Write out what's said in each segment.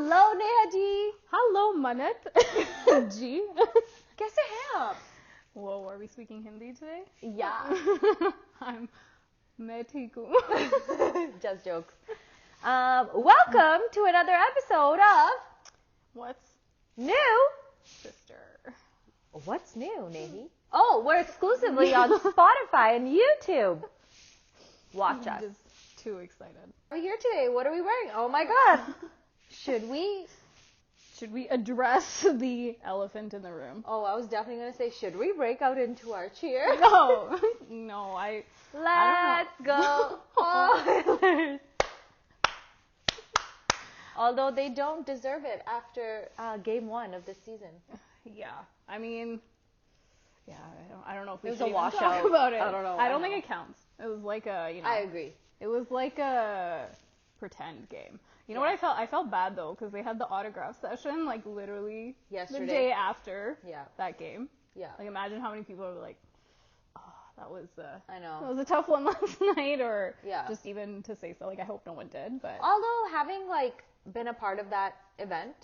Hello Neha ji. Hello Manat जी. कैसे हैं आप? Whoa, are we speaking Hindi today? Yeah. मैं ठीक हूँ. Just jokes. Welcome to another episode of What's New. Sister? What's new, Nehi? Oh, we're exclusively on Spotify and YouTube. Watch us. Just too excited. We're here today. What are we wearing? Oh my God. Should we address the elephant in the room? Oh, I was definitely going to say, should we break out into our cheer? No, Let's go Oilers. Although they don't deserve it after game 1 of this season. Yeah, I mean, I don't know if we It was should a even washout. talk about it. I don't know. I don't think it counts. It was like a, I agree. It was like a pretend game. You know what I felt? I felt bad though because they had the autograph session like literally yesterday, the day after that game. Yeah. Like imagine how many people are like, oh, that was I know. That was a tough one last night, or just even to say so. Like I hope no one did, but although having like been a part of that event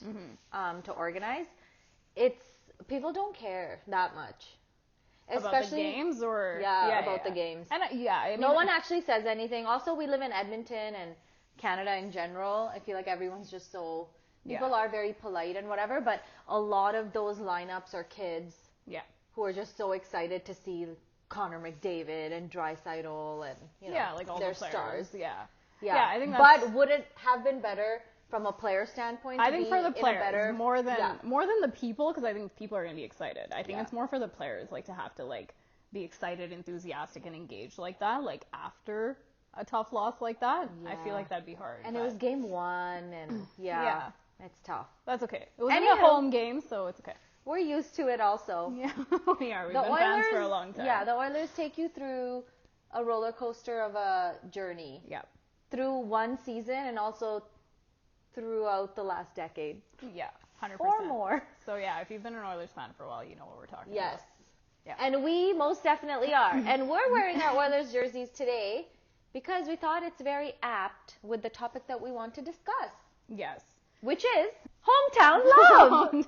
to organize, it's people don't care that much. Especially about the games or about the games. And I mean, no one actually says anything. Also, we live in Edmonton and Canada in general. I feel like everyone's just so people are very polite and whatever, but a lot of those lineups are kids who are just so excited to see Connor McDavid and Draisaitl and like all their the players. stars. Yeah, I think that's, but would it have been better from a player standpoint? I think for the players more than the people, because I think people are going to be excited. I think it's more for the players, like to have to like be excited, enthusiastic, and engaged like that, like after a tough loss like that. I feel like that'd be hard. And it was game 1, and it's tough. That's okay. It was a home game, so it's okay. We're used to it also. Yeah, we are. We've been fans for a long time. Yeah, the Oilers take you through a roller coaster of a journey. Yeah. Through one season and also throughout the last decade. Yeah, 100%. Or more. So yeah, if you've been an Oilers fan for a while, you know what we're talking about. Yes. Yeah. And we most definitely are. And we're wearing our Oilers jerseys today because we thought it's very apt with the topic that we want to discuss. Yes. Which is hometown love.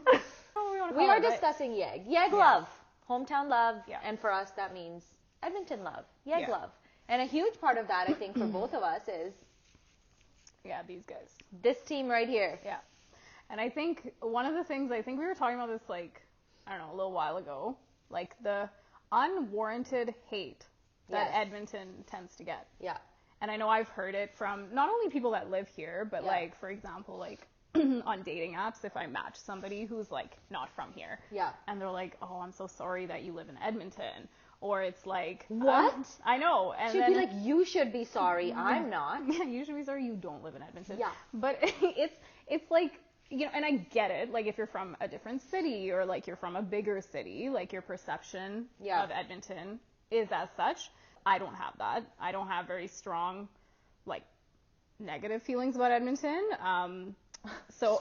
We are discussing Yeg. Yeg love. Hometown love. Yeah. And for us, that means Edmonton love. Yeg love. And a huge part of that, I think, for both of us is... Yeah, these guys. This team right here. Yeah. And I think one of the things, I think we were talking about this, like, I don't know, a little while ago, like the unwarranted hate that Edmonton tends to get. Yeah. And I know I've heard it from not only people that live here, but like, for example, like on dating apps, if I match somebody who's like not from here. Yeah. And they're like, oh, I'm so sorry that you live in Edmonton. Or it's like, what? I know. And should be like, you should be sorry. I'm not. Yeah, you should be sorry you don't live in Edmonton. Yeah. But it's like, you know, and I get it. Like if you're from a different city or like you're from a bigger city, like your perception of Edmonton is as such. I don't have that. I don't have very strong, like, negative feelings about Edmonton. So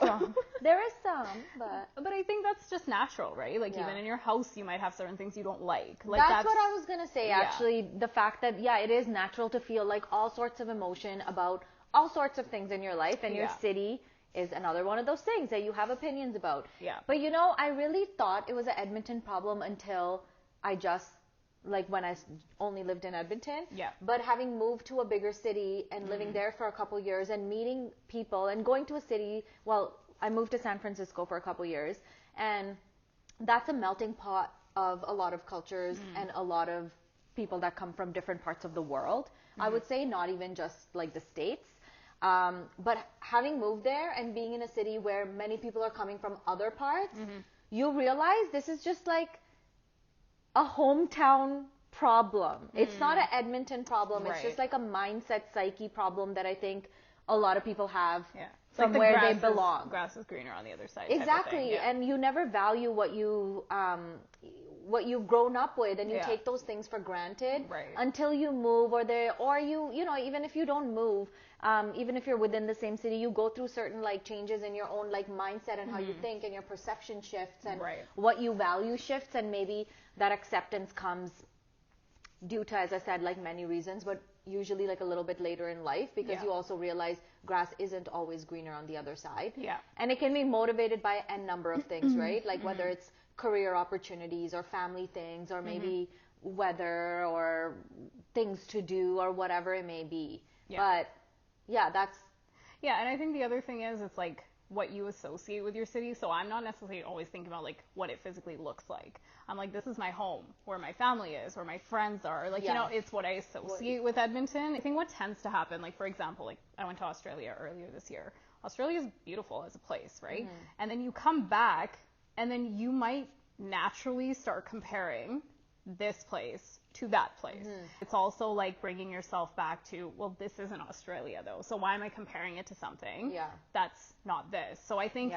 there is some, but I think that's just natural, right? Like even in your house, you might have certain things you don't like. Like that's what I was gonna say. Actually, the fact that it is natural to feel like all sorts of emotion about all sorts of things in your life, and your city is another one of those things that you have opinions about. Yeah. But you know, I really thought it was an Edmonton problem until I just. Like when I only lived in Edmonton. Yeah. But having moved to a bigger city and living there for a couple years and meeting people and going to a city, I moved to San Francisco for a couple years, and that's a melting pot of a lot of cultures and a lot of people that come from different parts of the world. I would say not even just like the States. But having moved there and being in a city where many people are coming from other parts, you realize this is just like a hometown problem. It's not an Edmonton problem. It's just like a mindset, psyche problem that I think a lot of people have from where they belong. Grass is greener on the other side. Exactly. And you never value what you've grown up with, and you take those things for granted until you move, or you know, even if you don't move, even if you're within the same city, you go through certain like changes in your own like mindset and how you think, and your perception shifts, and what you value shifts, and maybe that acceptance comes due to, as I said, like many reasons, but usually like a little bit later in life, because you also realize grass isn't always greener on the other side. Yeah. And it can be motivated by a number of things, right? Like whether it's career opportunities or family things, or maybe weather or things to do or whatever it may be. But that's... Yeah, and I think the other thing is, it's like what you associate with your city. So I'm not necessarily always thinking about like what it physically looks like. I'm like, this is my home, where my family is, where my friends are. Like, you know, it's what I associate with Edmonton. I think what tends to happen, like, for example, like I went to Australia earlier this year. Australia is beautiful as a place, right? And then you come back, and then you might naturally start comparing this place to that place. It's also like bringing yourself back to, well, this isn't Australia though, so why am I comparing it to something that's not this? So I think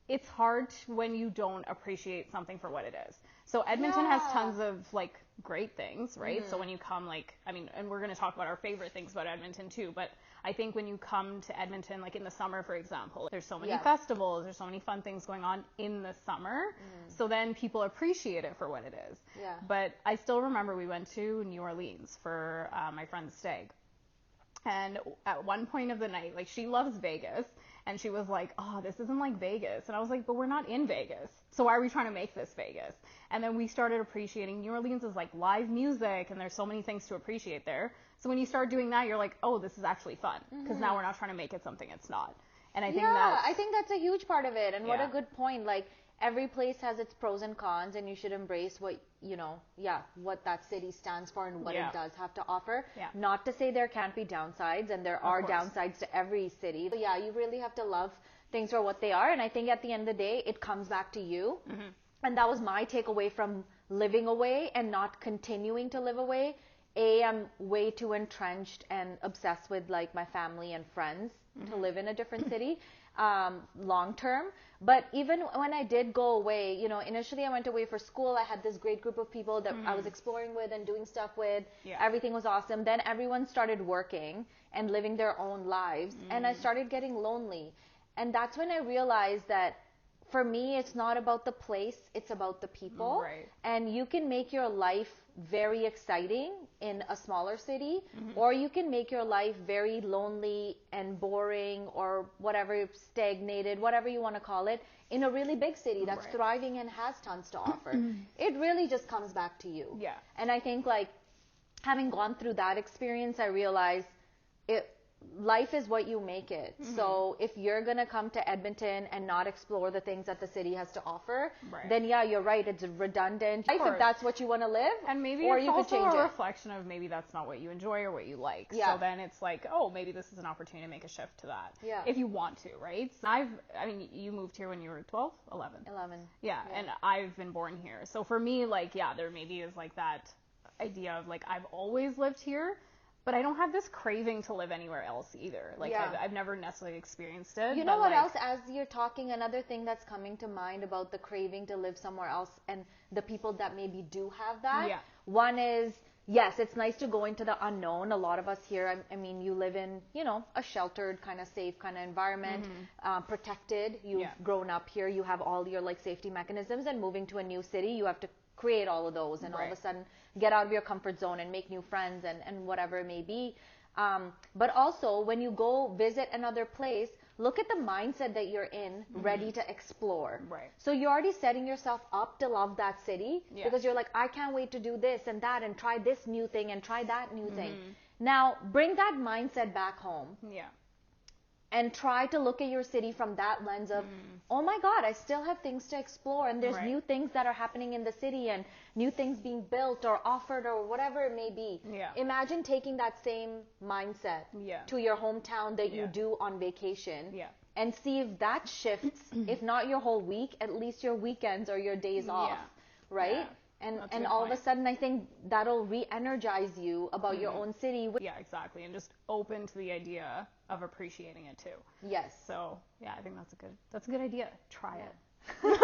it's hard when you don't appreciate something for what it is. So Edmonton has tons of like great things, right? So when you come, like, I mean, and we're going to talk about our favorite things about Edmonton too, but I think when you come to Edmonton, like in the summer, for example, there's so many festivals, there's so many fun things going on in the summer. So then people appreciate it for what it is. But I still remember we went to New Orleans for my friend's stag. And at one point of the night, like, she loves Vegas, and she was like, oh, this isn't like Vegas. And I was like, but we're not in Vegas, so why are we trying to make this Vegas? And then we started appreciating New Orleans is like live music, and there's so many things to appreciate there. So when you start doing that, you're like, oh, this is actually fun, because now we're not trying to make it something it's not. And I think I think that's a huge part of it. And what a good point. Like, every place has its pros and cons, and you should embrace what, you know, what that city stands for and what it does have to offer. Not to say there can't be downsides, and there are downsides to every city. But you really have to love things for what they are. And I think at the end of the day, it comes back to you. And that was my takeaway from living away and not continuing to live away. I'm way too entrenched and obsessed with like my family and friends to live in a different city long term. But even when I did go away, you know, initially I went away for school. I had this great group of people that I was exploring with and doing stuff with. Everything was awesome. Then everyone started working and living their own lives, and I started getting lonely. And that's when I realized that for me, it's not about the place, it's about the people. And you can make your life very exciting in a smaller city, or you can make your life very lonely and boring, or whatever, stagnated, whatever you want to call it, in a really big city that's thriving and has tons to offer. It really just comes back to you. And I think, like, having gone through that experience, I realized life is what you make it. So if you're going to come to Edmonton and not explore the things that the city has to offer, then you're right, it's redundant. If that's what you want to live, and maybe or it's you also could change a reflection of maybe that's not what you enjoy or what you like. So then it's like, oh, maybe this is an opportunity to make a shift to that. If you want to, right? So I mean, you moved here when you were 12, 11. And I've been born here. So for me, like, there maybe is like that idea of like, I've always lived here, but I don't have this craving to live anywhere else either. Like, I've never necessarily experienced it. You know what else, as you're talking, another thing that's coming to mind about the craving to live somewhere else and the people that maybe do have that. One is, yes, it's nice to go into the unknown. A lot of us here, I mean, you live in, you know, a sheltered, kind of safe kind of environment, protected. You've grown up here. You have all your, like, safety mechanisms, and moving to a new city, you have to create all of those, and all of a sudden get out of your comfort zone and make new friends and whatever it may be. But also, when you go visit another place, look at the mindset that you're in, ready to explore. So you're already setting yourself up to love that city, because you're like, I can't wait to do this and that and try this new thing and try that new thing. Now, bring that mindset back home. And try to look at your city from that lens of, oh my God, I still have things to explore, and there's new things that are happening in the city, and new things being built or offered or whatever it may be. Imagine taking that same mindset to your hometown that you do on vacation, and see if that shifts, if not your whole week, at least your weekends or your days off, right? And all of a sudden, I think that'll re-energize you about your own city. Exactly. And just open to the idea of appreciating it too. So, I think that's a good idea. Try it.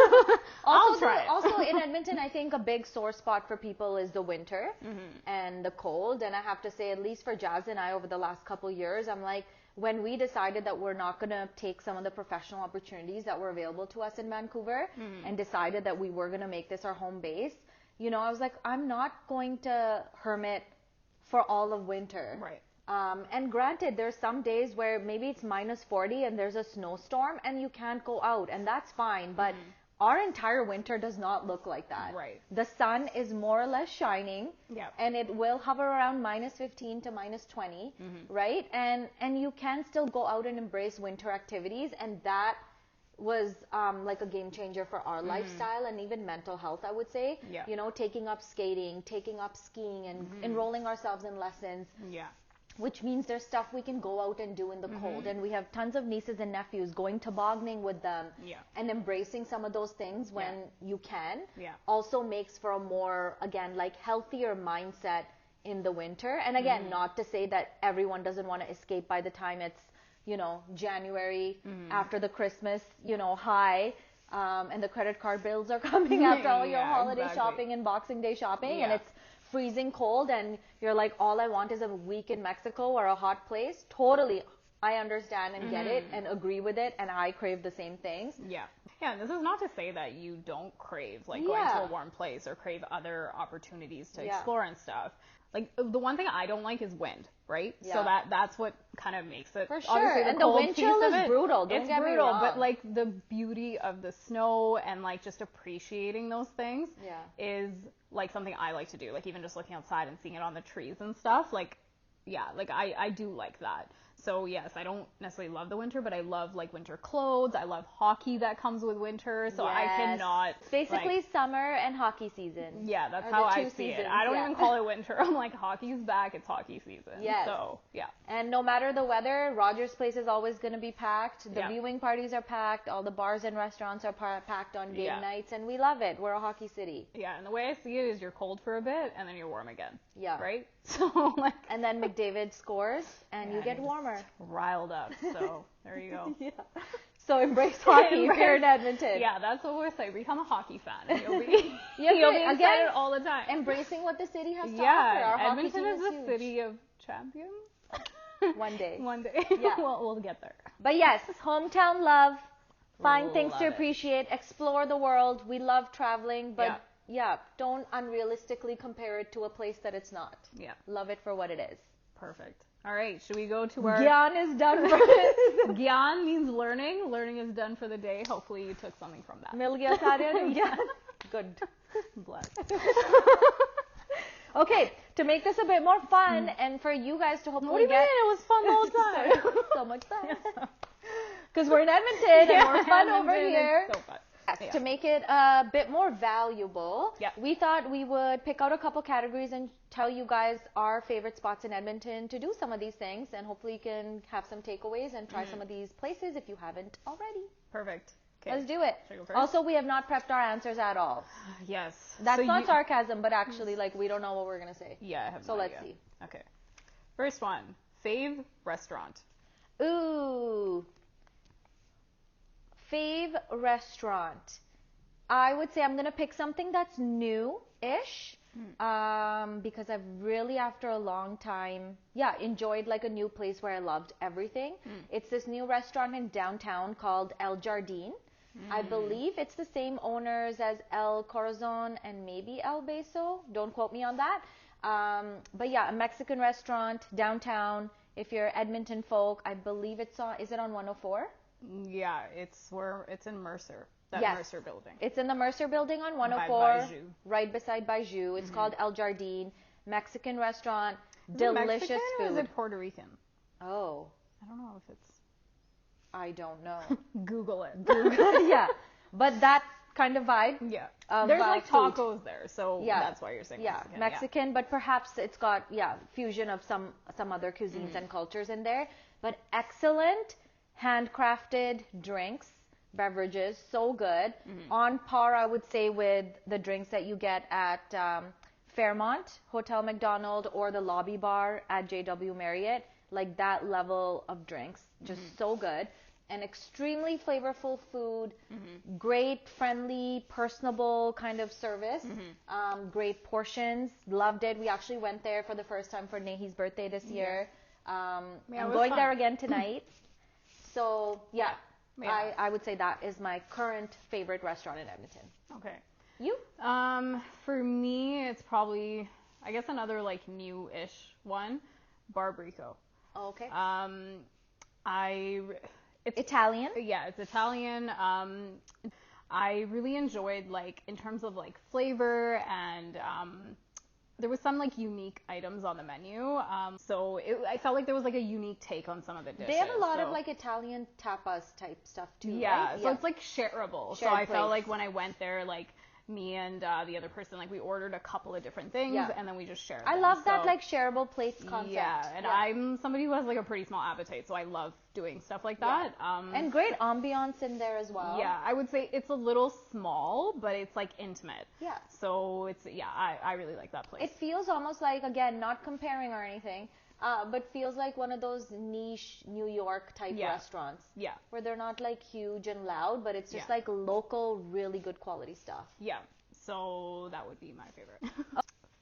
I'll try it. Also, in Edmonton, I think a big sore spot for people is the winter and the cold. And I have to say, at least for Jazz and I, over the last couple years, I'm like, when we decided that we're not going to take some of the professional opportunities that were available to us in Vancouver, and decided that we were going to make this our home base, you know, I was like, I'm not going to hermit for all of winter. Right. And granted, there's some days where maybe it's -40 and there's a snowstorm and you can't go out, and that's fine. But our entire winter does not look like that. Right. The sun is more or less shining, and it will hover around -15 to -20, right? And you can still go out and embrace winter activities, and that was like a game changer for our lifestyle and even mental health, I would say. Yeah. You know, taking up skating, taking up skiing, and enrolling ourselves in lessons. Yeah. Which means there's stuff we can go out and do in the cold. And we have tons of nieces and nephews going tobogganing with them and embracing some of those things when you can. Also makes for a more, again, like healthier mindset in the winter. And again, not to say that everyone doesn't want to escape by the time it's, you know, January after the Christmas, you know, high. And the credit card bills are coming after all your holiday shopping and Boxing Day shopping. And it's freezing cold and you're like, all I want is a week in Mexico or a hot place. Totally, I understand and get it and agree with it, and I crave the same things. Yeah, and this is not to say that you don't crave like going to a warm place or crave other opportunities to explore and stuff. Like the one thing I don't like is wind, right? So that's what kind of makes it. For sure, and the wind chill is brutal. Don't get me wrong. But like the beauty of the snow and like just appreciating those things is like something I like to do. Like even just looking outside and seeing it on the trees and stuff. Like like I do like that. So yes, I don't necessarily love the winter, but I love like winter clothes. I love hockey that comes with winter. So I cannot. It's basically summer and hockey season. Yeah, that's how I see it. I don't even call it winter. I'm like, hockey's back. It's hockey season. Yes. So yeah. And no matter the weather, Rogers Place is always going to be packed. The viewing parties are packed. All the bars and restaurants are packed on game nights, and we love it. We're a hockey city. Yeah, and the way I see it is you're cold for a bit, and then you're warm again. Yeah. Right? So like. And then McDavid scores, and you get warmer. Riled up. So there you go. So embrace hockey here in Edmonton. Yeah, that's what we're saying. Become a hockey fan, and you'll be excited again, all the time. Embracing what the city has to offer. Our Edmonton is the city of champions. One day. One day. Yeah. we'll get there. But yes, hometown love. Find things to appreciate. Explore the world. We love traveling, but don't unrealistically compare it to a place that it's not. Yeah. Love it for what it is. Perfect. All right, should we go to our... Gyan is done for it. Gyan means learning. Learning is done for the day. Hopefully you took something from that. Mil gaya karya? Yeah. Good. Bless. Okay, to make this a bit more fun and for you guys to hopefully get... What do you mean? It was fun the whole time. So much fun. Because we're in Edmonton and we're fun over here. It's so fun. Yes, to make it a bit more valuable, we thought we would pick out a couple categories and tell you guys our favorite spots in Edmonton to do some of these things, and hopefully you can have some takeaways and try some of these places if you haven't already. Perfect. Okay. Let's do it. Should I go first? Also, we have not prepped our answers at all. Yes. That's not sarcasm, but actually, like, we don't know what we're going to say. Yeah, I have no idea. So let's see. Okay. First one, fave restaurant. Ooh. Fave restaurant. I would say I'm going to pick something that's new-ish because I've really, after a long time, enjoyed like a new place where I loved everything. It's this new restaurant in downtown called El Jardin. I believe it's the same owners as El Corazon and maybe El Beso. Don't quote me on that. But yeah, a Mexican restaurant downtown. If you're Edmonton folk, I believe it's on, is it on 104? Yeah, it's in Mercer. Mercer building. It's in the Mercer building on 104, right beside Bijou. It's called El Jardin, Mexican restaurant, delicious Mexican food. Or is it Puerto Rican? Oh. I don't know if it's... I don't know. Google it. Yeah, but that kind of vibe. Yeah. There's like tacos there, so that's why you're saying Mexican. Yeah, Mexican, but perhaps it's got, fusion of some other cuisines and cultures in there. But excellent handcrafted drinks, beverages, so good. On par, I would say, with the drinks that you get at Fairmont Hotel McDonald or the lobby bar at JW Marriott. Like that level of drinks, just so good. And extremely flavorful food, great, friendly, personable kind of service, great portions. Loved it. We actually went there for the first time for Nehi's birthday this year. I'm going there again tonight. So, I would say that is my current favorite restaurant in Edmonton. Okay. You? For me, it's probably I guess another like new-ish one, Bricco. Oh, okay. It's Italian? Yeah, it's Italian. I really enjoyed, like, in terms of like flavor, and there was some like unique items on the menu. So I felt like there was like a unique take on some of the dishes. They have a lot of like Italian tapas type stuff too, yeah, right? so it's like shareable. So I felt like when I went there, like me and the other person, like we ordered a couple of different things and then we just shared them. I love that like shareable plates concept. Yeah, and I'm somebody who has like a pretty small appetite, so I love doing stuff like that. And great ambiance in there as well. Yeah, I would say it's a little small, but it's like intimate. Yeah. So it's, I really like that place. It feels almost like, again, not comparing or anything, but feels like one of those niche New York type restaurants. Yeah. Where they're not like huge and loud, but it's just like local, really good quality stuff. Yeah. So that would be my favorite.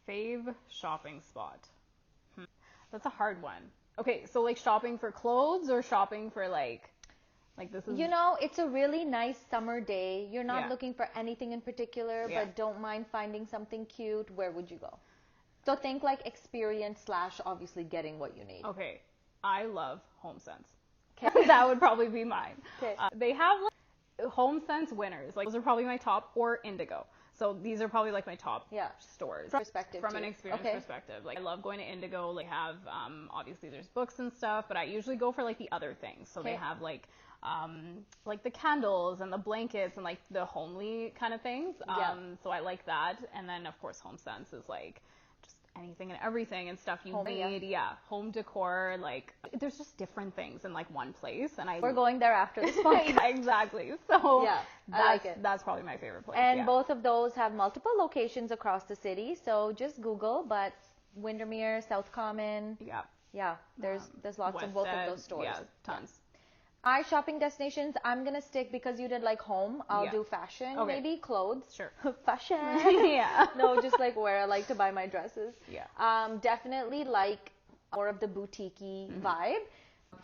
Fave shopping spot. That's a hard one. Okay, so like shopping for clothes or shopping for like this is... You know, it's a really nice summer day. You're not looking for anything in particular, but don't mind finding something cute. Where would you go? So think like experience / obviously getting what you need. Okay, I love HomeSense. Okay. That would probably be mine. Okay. They have like HomeSense winners. Like those are probably my top, or Indigo. So these are probably like my top stores. From an experience perspective. Like I love going to Indigo. Like have obviously there's books and stuff, but I usually go for like the other things. So they have like the candles and the blankets and like the homely kind of things. So I like that. And then of course HomeSense is like just anything and everything and stuff you need. Yeah. Home decor, like there's just different things in like one place. And we're going there after this podcast. Exactly. So that's probably my favorite place. And both of those have multiple locations across the city. So just Google, but Windermere, South Common. Yeah, there's lots of both of those stores. Yeah, tons. My shopping destinations, I'm going to stick, because you did like home, I'll do fashion, maybe clothes. Sure. Fashion. No, just like where I like to buy my dresses. Definitely like more of the boutique-y vibe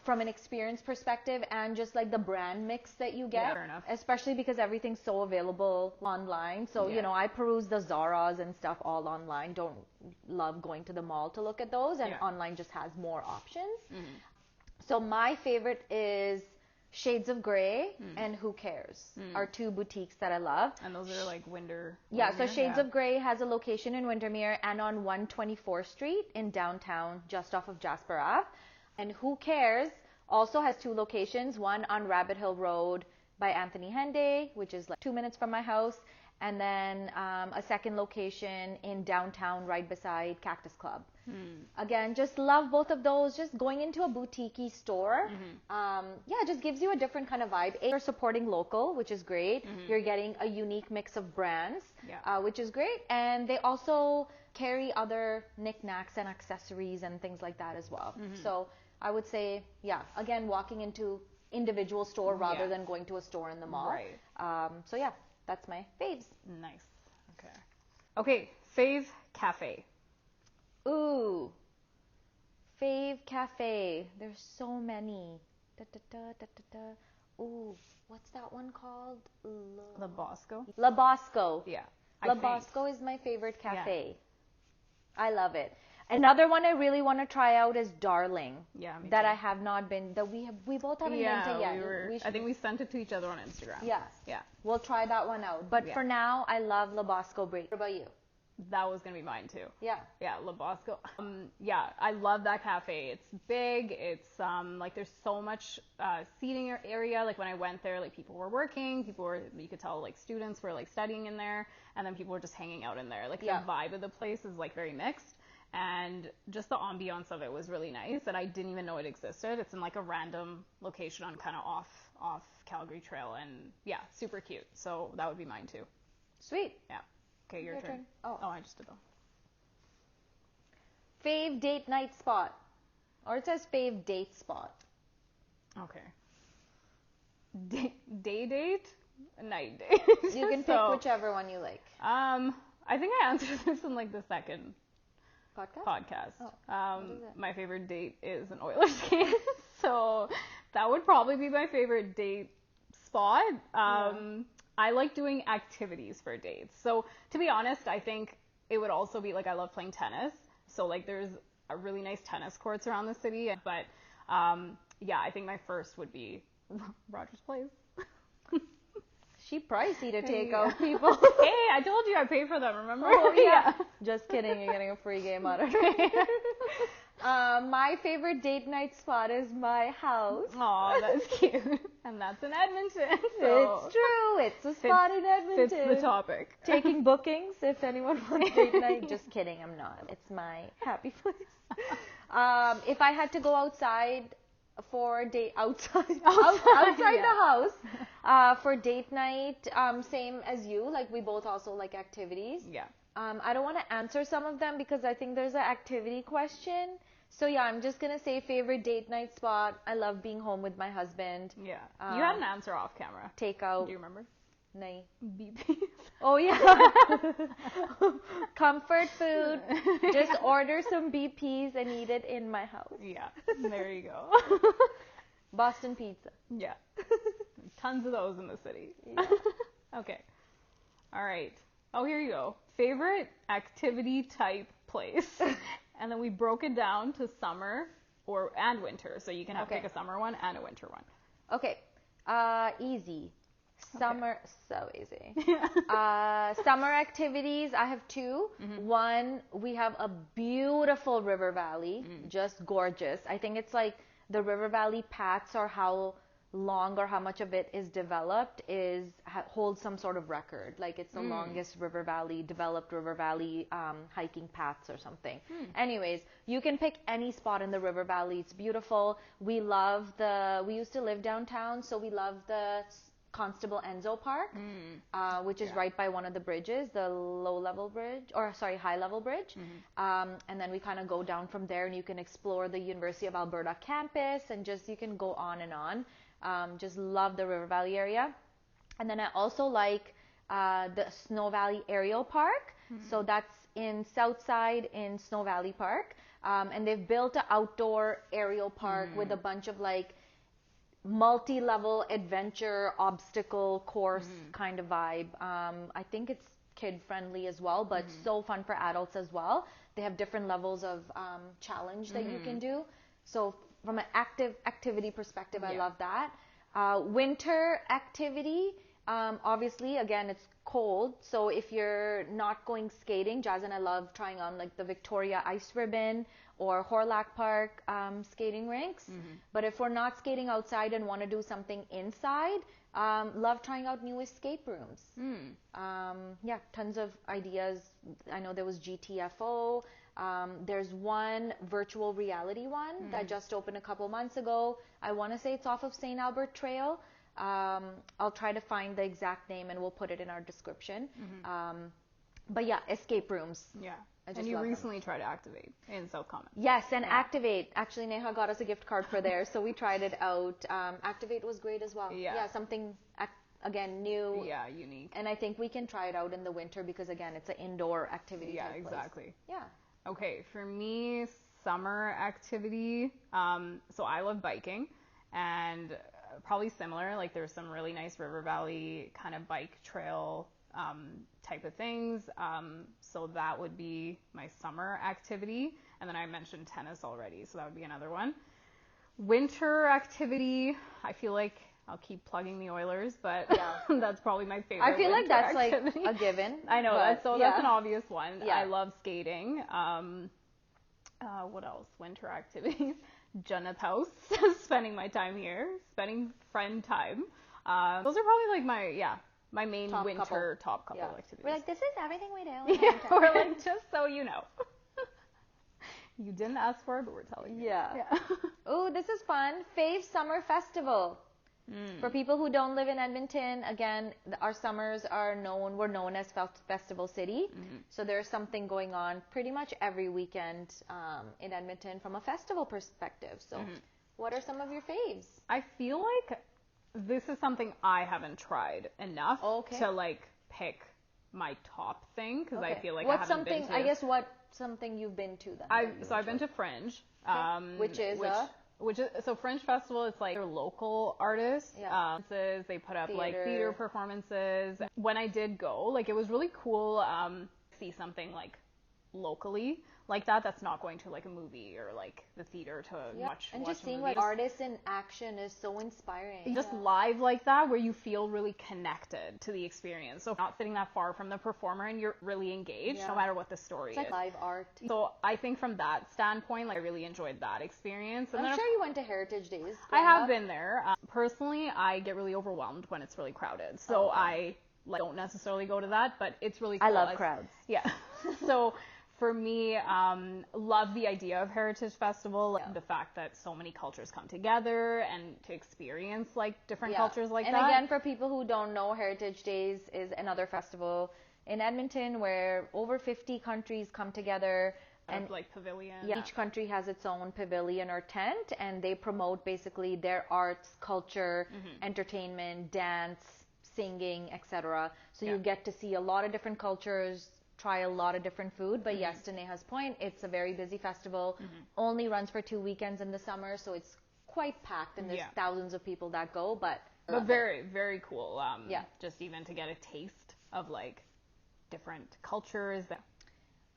from an experience perspective, and just like the brand mix that you get. Fair enough. Especially because everything's so available online. So, you know, I peruse the Zaras and stuff all online. Don't love going to the mall to look at those, and online just has more options. So my favorite is Shades of Grey and Who Cares are two boutiques that I love. And those are like Windermere. Yeah, so Shades of Grey has a location in Windermere and on 124th Street in downtown, just off of Jasper Ave. And Who Cares also has two locations, one on Rabbit Hill Road by Anthony Henday, which is like 2 minutes from my house, and then a second location in downtown right beside Cactus Club. Again, just love both of those. Just going into a boutique-y store, just gives you a different kind of vibe. You're supporting local, which is great. You're getting a unique mix of brands, which is great. And they also carry other knickknacks and accessories and things like that as well. So I would say, again, walking into individual store rather than going to a store in the mall. Right. So yeah, that's my faves. Nice. Okay, fave cafe. Ooh, fave cafe. There's so many. Ooh, what's that one called? Le Bosco. Le Bosco. Yeah. Le Bosco is my favorite cafe. I love it. Another one I really want to try out is Darling. Yeah, me that too. I have not been. That we both haven't been to yet. I think we sent it to each other on Instagram. Yeah. We'll try that one out. But for now, I love Le Bosco Break. What about you? That was gonna be mine too. Yeah, Le Bosco. I love that cafe. It's big. It's like there's so much seating area. Like when I went there, like people were working. You could tell like students were like studying in there, and then people were just hanging out in there. Like the vibe of the place is like very mixed, and just the ambiance of it was really nice. And I didn't even know it existed. It's in like a random location on kind of off Calgary Trail, and super cute. So that would be mine too. Sweet. Yeah. Okay, your turn. Oh, I just did that. Fave date night spot. Or it says fave date spot. Okay. Day date? Night date. You can pick whichever one you like. I think I answered this in like the second podcast. Oh, my favorite date is an Oilers game. So that would probably be my favorite date spot. I like doing activities for dates. So to be honest, I think it would also be like, I love playing tennis. So like there's a really nice tennis courts around the city. But yeah, I think my first would be Rogers Place. She pricey to take out people. Hey, I told you I pay for them, remember? Oh, yeah. Just kidding. You're getting a free game out of it. My favorite date night spot is my house. Aw, that's cute. And that's in Edmonton. So it's true. It's a spot in Edmonton. Fits the topic. Taking bookings if anyone wants date night. Just kidding. I'm not. It's my happy place. If I had to go outside for date outside Yeah. the house for date night, same as you. Like we both also like activities. Yeah. I don't want to answer some of them because I think there's an activity question. So yeah, I'm just gonna say favorite date night spot. I love being home with my husband. Yeah. You had an answer off camera. Takeout. Do you remember? Nay. BPs. Oh yeah. Comfort food. Just order some BPs and eat it in my house. Yeah. There you go. Boston pizza. Yeah. Tons of those in the city. Yeah. Okay. All right. Oh, here you go. Favorite activity type place. And then we broke it down to summer and winter. So you can pick a summer one and a winter one. Okay. Easy. Summer, so easy. Summer activities, I have two. One, we have a beautiful river valley, just gorgeous. I think it's like the river valley paths or how long or how much of it is developed holds some sort of record. Like it's the longest developed river valley hiking paths or something. Anyways, you can pick any spot in the river valley. It's beautiful. We used to live downtown, so we love the Constable Enzo Park, which is right by one of the bridges, the high level bridge. And then we kind of go down from there and you can explore the University of Alberta campus and you can go on and on. Just love the River Valley area. And then I also like the Snow Valley Aerial Park. So that's in Southside in Snow Valley Park. And they've built an outdoor aerial park with a bunch of like multi-level adventure obstacle course kind of vibe. I think it's kid friendly as well, but so fun for adults as well. They have different levels of challenge that you can do. So from an activity perspective, I love that. Winter activity, obviously, again, it's cold. So if you're not going skating, Jazz and I love trying on like the Victoria Ice Ribbon or Horlack Park skating rinks. But if we're not skating outside and want to do something inside, love trying out new escape rooms. Yeah, tons of ideas. I know there was GTFO. There's one virtual reality one that just opened a couple months ago. I want to say it's off of St. Albert Trail. I'll try to find the exact name and we'll put it in our description. But yeah, escape rooms. Yeah. And you recently tried to Activate in South Common. Yes, and Activate. Actually, Neha got us a gift card for there, so we tried it out. Activate was great as well. Yeah, something, again, new. Yeah, unique. And I think we can try it out in the winter because, again, it's an indoor activity. Yeah, exactly. Yeah. Okay, for me, summer activity. So I love biking, and probably similar. Like there's some really nice River Valley kind of bike trail type of things. So that would be my summer activity. And then I mentioned tennis already, so that would be another one. Winter activity, I feel like I'll keep plugging the Oilers, but that's probably my favorite. I feel like that's activity. like a given. I know, that's an obvious one. Yeah. I love skating. What else? Winter activities. Jenna's house, spending my time here, spending friend time. Those are probably like my main top couple activities. We're like, this is everything we do. We're like, just so you know. You didn't ask for it, but we're telling you. Yeah. Oh, this is fun. Fave Summer Festival. For people who don't live in Edmonton, again, our summers we're known as Festival City. So there's something going on pretty much every weekend in Edmonton from a festival perspective. So what are some of your faves? I feel like this is something I haven't tried enough to like pick my top thing because I feel like what's I haven't been to. I guess what's something you've been to then? I've been to Fringe, which is Fringe Festival. It's like they're local artists. They put up like theater performances. When I did go, like it was really cool. see something like locally like that's not going to like a movie or like the theater to watch and just a seeing movie. like artists in action is so inspiring. Just live like that, where you feel really connected to the experience, so not sitting that far from the performer and you're really engaged no matter what the story it's like is. live art. So I think from that standpoint, like I really enjoyed that experience. And I'm sure you went to Heritage Days. I have been there. Personally, I get really overwhelmed when it's really crowded, so I like don't necessarily go to that, but it's really cool. I love crowds. Yeah. So for me, love the idea of Heritage Festival, the fact that so many cultures come together and to experience like different cultures like that. And again, for people who don't know, Heritage Days is another festival in Edmonton where over 50 countries come together. And like pavilion. Yeah, each country has its own pavilion or tent, and they promote basically their arts, culture, entertainment, dance, singing, etc. So you get to see a lot of different cultures, try a lot of different food. But yes, to Neha's point, it's a very busy festival. Only runs for 2 weekends in the summer, so it's quite packed, and there's thousands of people that go. But very, very cool. Just even to get a taste of like different cultures.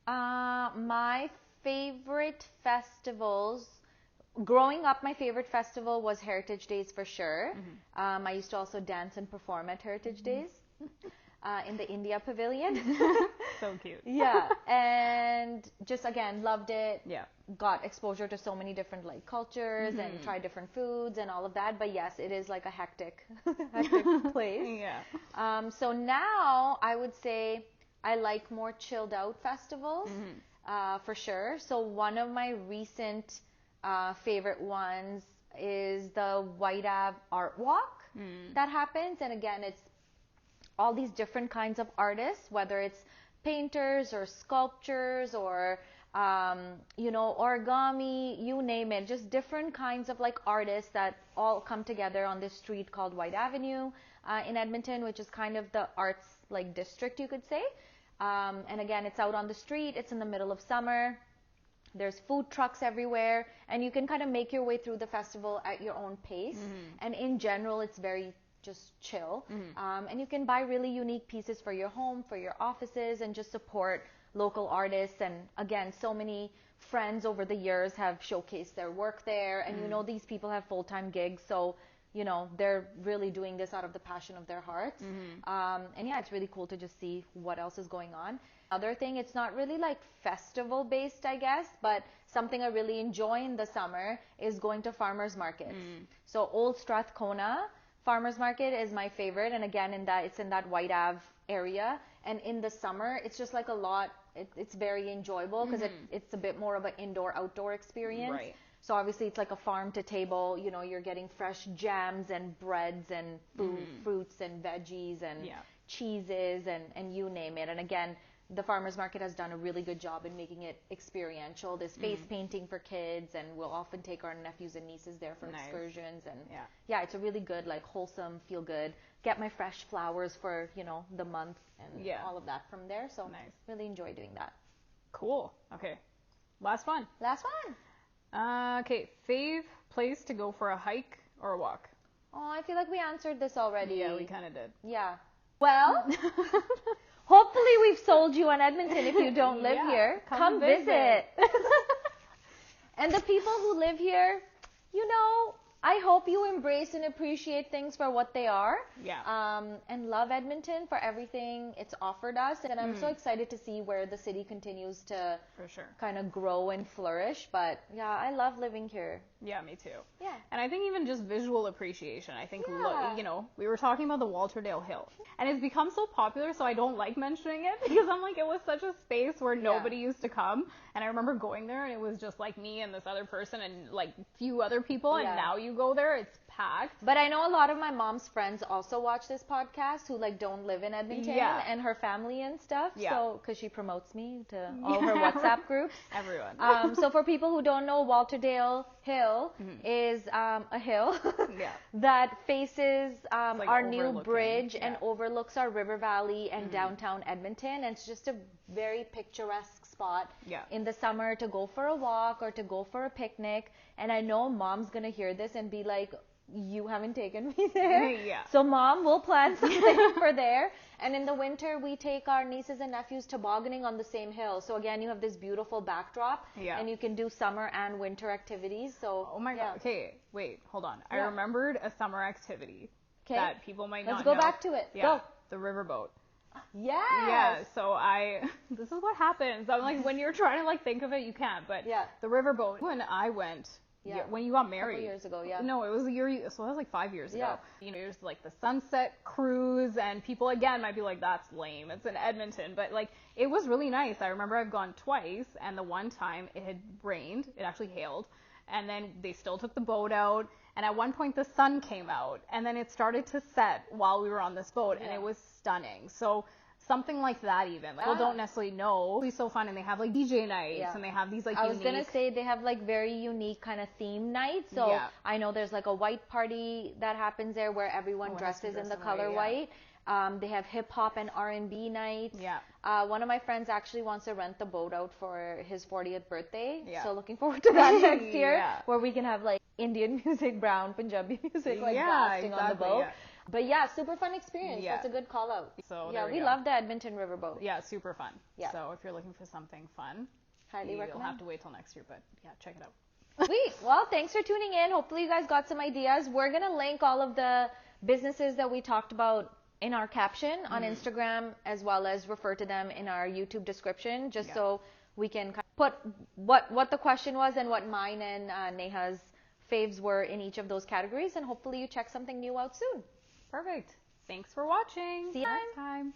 My favorite festivals, growing up, my favorite festival was Heritage Days for sure. I used to also dance and perform at Heritage Days in the India Pavilion. So cute. Yeah, and just again, loved it. Yeah. Got exposure to so many different like cultures and tried different foods and all of that. But yes, it is like a hectic place. Yeah. So now I would say I like more chilled out festivals, for sure. So one of my recent favorite ones is the Whyte Ave Art Walk that happens. And again, it's all these different kinds of artists, whether it's painters or sculptures or, origami, you name it, just different kinds of like artists that all come together on this street called Whyte Avenue in Edmonton, which is kind of the arts like district, you could say. And again, it's out on the street. It's in the middle of summer. There's food trucks everywhere, and you can kind of make your way through the festival at your own pace. And in general, it's very just chill. And you can buy really unique pieces for your home, for your offices, and just support local artists. And again, so many friends over the years have showcased their work there. And these people have full-time gigs, so they're really doing this out of the passion of their hearts. And yeah, it's really cool to just see what else is going on. Other thing, it's not really like festival based, I guess, but something I really enjoy in the summer is going to farmers markets. So Old Strathcona Farmers Market is my favorite. And again, it's in that Whyte Ave area. And in the summer, it's just like a lot, it's very enjoyable because it's a bit more of an indoor-outdoor experience. Right. So obviously it's like a farm to table, you're getting fresh jams and breads and fruits and veggies and cheeses and you name it. And again, the farmers market has done a really good job in making it experiential. There's face painting for kids, and we'll often take our nephews and nieces there for excursions. And it's a really good, like wholesome, feel good. Get my fresh flowers for, the month and all of that from there. So really enjoy doing that. Cool. Okay. Last one. Okay, fave place to go for a hike or a walk? Oh, I feel like we answered this already. Yeah, we kind of did. Yeah. Well, hopefully we've sold you on Edmonton if you don't live here. Come visit. And the people who live here, I hope you embrace and appreciate things for what they are. Yeah. And love Edmonton for everything it's offered us. And I'm so excited to see where the city continues to kind of grow and flourish. But yeah, I love living here. Yeah, me too. Yeah. And I think even just visual appreciation. I think, we were talking about the Walterdale Hill. And it's become so popular, so I don't like mentioning it because I'm like, it was such a space where nobody used to come. And I remember going there and it was just like me and this other person and like few other people. And now you go there, it's packed. But I know a lot of my mom's friends also watch this podcast who like don't live in Edmonton and her family and stuff. Yeah. So, because she promotes me to all her WhatsApp groups. Everyone. So for people who don't know, Walterdale Hill is a hill that faces like our new bridge and overlooks our river valley and downtown Edmonton. And it's just a very picturesque spot in the summer to go for a walk or to go for a picnic. And I know mom's gonna hear this and be like, you haven't taken me there. Yeah. So Mom, we'll plan something for there. And in the winter, we take our nieces and nephews tobogganing on the same hill. So again, you have this beautiful backdrop, and you can do summer and winter activities. So oh my god. Okay, wait, hold on. I remembered a summer activity that people might not know. Let's go back to it. Yeah, go. The riverboat. Yes. Yeah, so this is what happens. I'm like, when you're trying to like think of it, you can't. But the riverboat, when I went, when you got married. A couple years ago, No, it was a year, so that was like 5 years ago. You know, there's like the sunset cruise, and people again might be like, that's lame. It's in Edmonton. But like, it was really nice. I remember I've gone twice, and the one time it had rained, it actually hailed, and then they still took the boat out. And at one point the sun came out, and then it started to set while we were on this boat, and it was stunning. So something like that even. Like, people don't necessarily know. It's so fun, and they have like DJ nights, and they have these like unique... I was going to say they have like very unique kind of theme nights. So I know there's like a Whyte party that happens there where everyone dresses in the color white. They have hip hop and R&B nights. One of my friends actually wants to rent the boat out for his 40th birthday. So looking forward to that next year, where we can have like Indian music, brown Punjabi music, like blasting on the boat. But yeah, super fun experience. That's a good call out. So we love the Edmonton Riverboat. Yeah, super fun. So if you're looking for something fun, highly recommend. You'll have to wait till next year, but yeah, check it out. Sweet. Well, thanks for tuning in. Hopefully you guys got some ideas. We're going to link all of the businesses that we talked about in our caption on Instagram, as well as refer to them in our YouTube description, just so we can put what the question was and what mine and Neha's faves were in each of those categories, and hopefully you check something new out soon. Perfect. Thanks for watching. See you next time.